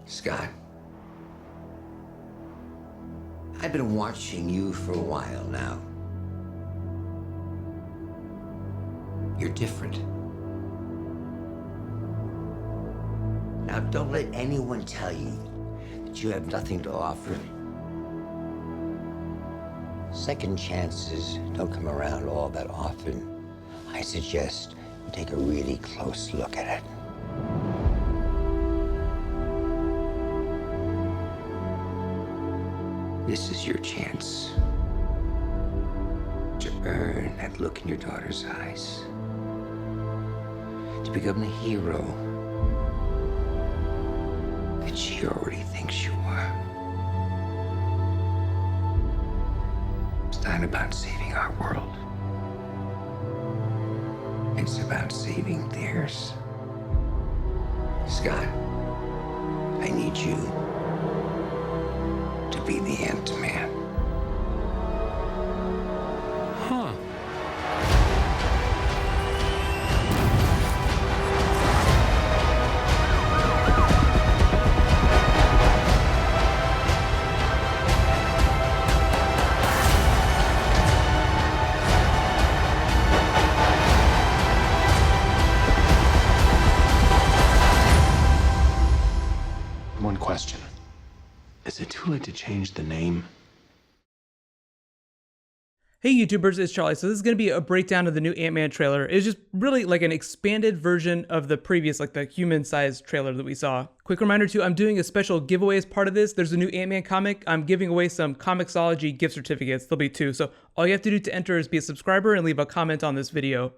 Scott, I've been watching you for a while now. You're different. Now, don't let anyone tell you that you have nothing to offer. Second chances don't come around all that often. I suggest you take a really close look at it. This is your chance to earn that look in your daughter's eyes, to become the hero that she already thinks you are. It's not about saving our world. It's about saving theirs. Scott, I need you to be the Ant-Man. Huh. One question. Is it too late to change the name? Hey YouTubers, it's Charlie. So this is going to be a breakdown of the new Ant-Man trailer. It's just really like an expanded version of the previous, like the human-sized trailer that we saw. Quick reminder too, I'm doing a special giveaway as part of this. There's a new Ant-Man comic. I'm giving away some Comixology gift certificates. There'll be 2. So all you have to do to enter is be a subscriber and leave a comment on this video.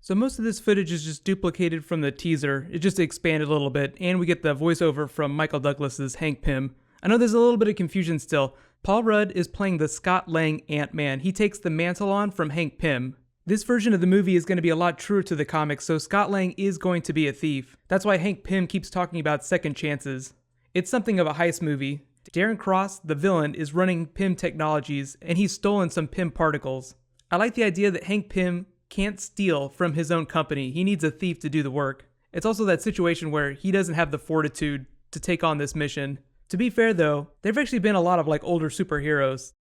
So most of this footage is just duplicated from the teaser. It just expanded a little bit, and we get the voiceover from Michael Douglas's Hank Pym. I know there's a little bit of confusion still. Paul Rudd is playing the Scott Lang Ant-Man. He takes the mantle on from Hank Pym. This version of the movie is going to be a lot truer to the comics, so Scott Lang is going to be a thief. That's why Hank Pym keeps talking about second chances. It's something of a heist movie. Darren Cross, the villain, is running Pym Technologies, and he's stolen some Pym particles. I like the idea that Hank Pym can't steal from his own company. He needs a thief to do the work. It's also that situation where he doesn't have the fortitude to take on this mission. To be fair though, there've actually been a lot of like older superheroes.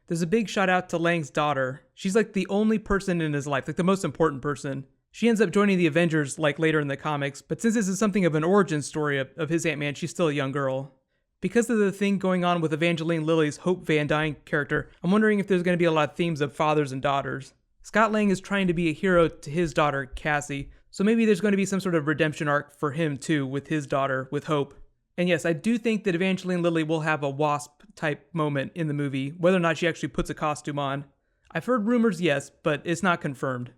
There's a big shout out to Lang's daughter. She's like the only person in his life, like the most important person. She ends up joining the Avengers like later in the comics, but since this is something of an origin story of his Ant-Man, she's still a young girl. Because of the thing going on with Evangeline Lilly's Hope Van Dyne character, I'm wondering if there's going to be a lot of themes of fathers and daughters. Scott Lang is trying to be a hero to his daughter, Cassie, so maybe there's going to be some sort of redemption arc for him too with his daughter, with Hope. And yes, I do think that Evangeline Lilly will have a Wasp-type moment in the movie, whether or not she actually puts a costume on. I've heard rumors, yes, but it's not confirmed.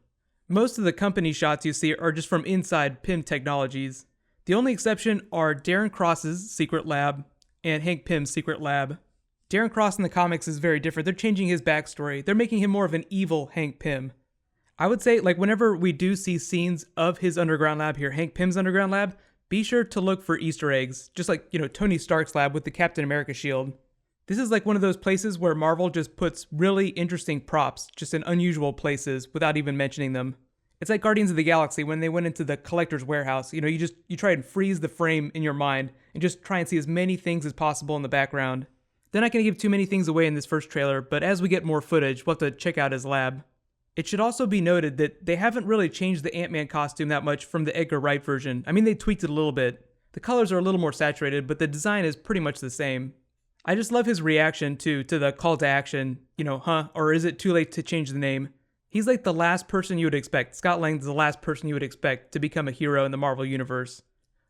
Most of the company shots you see are just from inside Pym Technologies. The only exception are Darren Cross's secret lab and Hank Pym's secret lab. Darren Cross in the comics is very different. They're changing his backstory. They're making him more of an evil Hank Pym. I would say, like, whenever we do see scenes of his underground lab here, Hank Pym's underground lab, be sure to look for Easter eggs, just like, Tony Stark's lab with the Captain America shield. This is like one of those places where Marvel just puts really interesting props just in unusual places without even mentioning them. It's like Guardians of the Galaxy when they went into the collector's warehouse. You try and freeze the frame in your mind and just try and see as many things as possible in the background. They're not going to give too many things away in this first trailer, but as we get more footage, we'll have to check out his lab. It should also be noted that they haven't really changed the Ant-Man costume that much from the Edgar Wright version. I mean, they tweaked it a little bit. The colors are a little more saturated, but the design is pretty much the same. I just love his reaction to the call to action, or is it too late to change the name? He's like the last person you would expect. Scott Lang's the last person you would expect to become a hero in the Marvel Universe.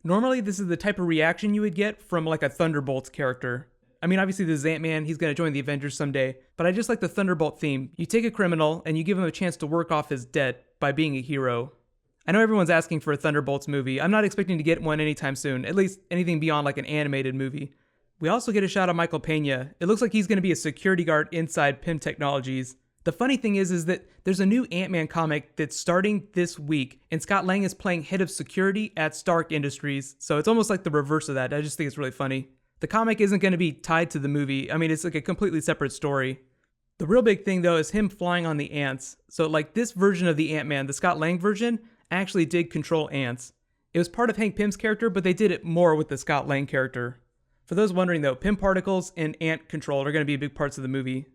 Normally, this is the type of reaction you would get from like a Thunderbolts character. I mean, obviously this is Ant-Man, he's going to join the Avengers someday, but I just like the Thunderbolt theme. You take a criminal and you give him a chance to work off his debt by being a hero. I know everyone's asking for a Thunderbolts movie. I'm not expecting to get one anytime soon, at least anything beyond like an animated movie. We also get a shot of Michael Pena. It looks like he's going to be a security guard inside Pym Technologies. The funny thing is that there's a new Ant-Man comic that's starting this week, and Scott Lang is playing head of security at Stark Industries, so it's almost like the reverse of that. I just think it's really funny. The comic isn't going to be tied to the movie. I mean, it's like a completely separate story. The real big thing, though, is him flying on the ants. So, like, this version of the Ant-Man, the Scott Lang version, actually did control ants. It was part of Hank Pym's character, but they did it more with the Scott Lang character. For those wondering though, Pym particles and ant control are going to be big parts of the movie.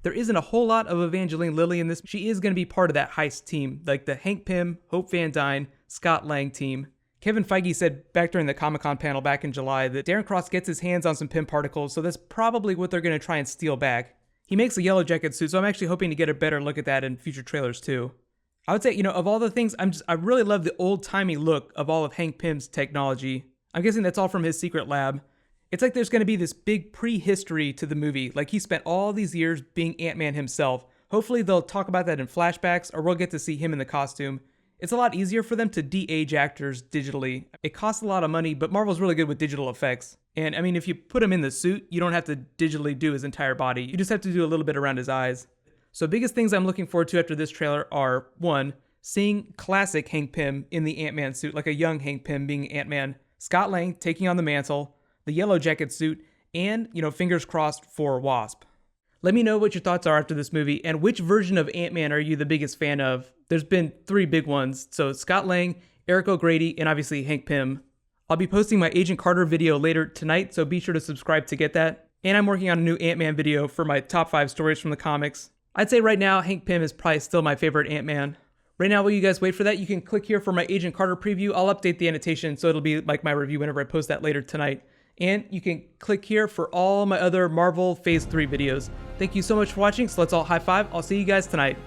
There isn't a whole lot of Evangeline Lilly in this. She is going to be part of that heist team, like the Hank Pym, Hope Van Dyne, Scott Lang team. Kevin Feige said back during the Comic-Con panel back in July that Darren Cross gets his hands on some Pym particles, so that's probably what they're going to try and steal back. He makes a Yellow Jacket suit, so I'm actually hoping to get a better look at that in future trailers too. I would say, of all the things, I really love the old-timey look of all of Hank Pym's technology. I'm guessing that's all from his secret lab. It's like there's going to be this big prehistory to the movie, like he spent all these years being Ant-Man himself. Hopefully they'll talk about that in flashbacks, or we'll get to see him in the costume. It's a lot easier for them to de-age actors digitally. It costs a lot of money, but Marvel's really good with digital effects. And I mean, if you put him in the suit, you don't have to digitally do his entire body. You just have to do a little bit around his eyes. So biggest things I'm looking forward to after this trailer are, 1, seeing classic Hank Pym in the Ant-Man suit, like a young Hank Pym being Ant-Man, Scott Lang taking on the mantle, the Yellow Jacket suit, and, fingers crossed for Wasp. Let me know what your thoughts are after this movie, and which version of Ant-Man are you the biggest fan of? There's been 3 big ones, so Scott Lang, Eric O'Grady, and obviously Hank Pym. I'll be posting my Agent Carter video later tonight, so be sure to subscribe to get that. And I'm working on a new Ant-Man video for my top 5 stories from the comics. I'd say right now, Hank Pym is probably still my favorite Ant-Man. Right now, while you guys wait for that, you can click here for my Agent Carter preview. I'll update the annotation, so it'll be like my review whenever I post that later tonight. And you can click here for all my other Marvel Phase 3 videos. Thank you so much for watching, so let's all high five. I'll see you guys tonight.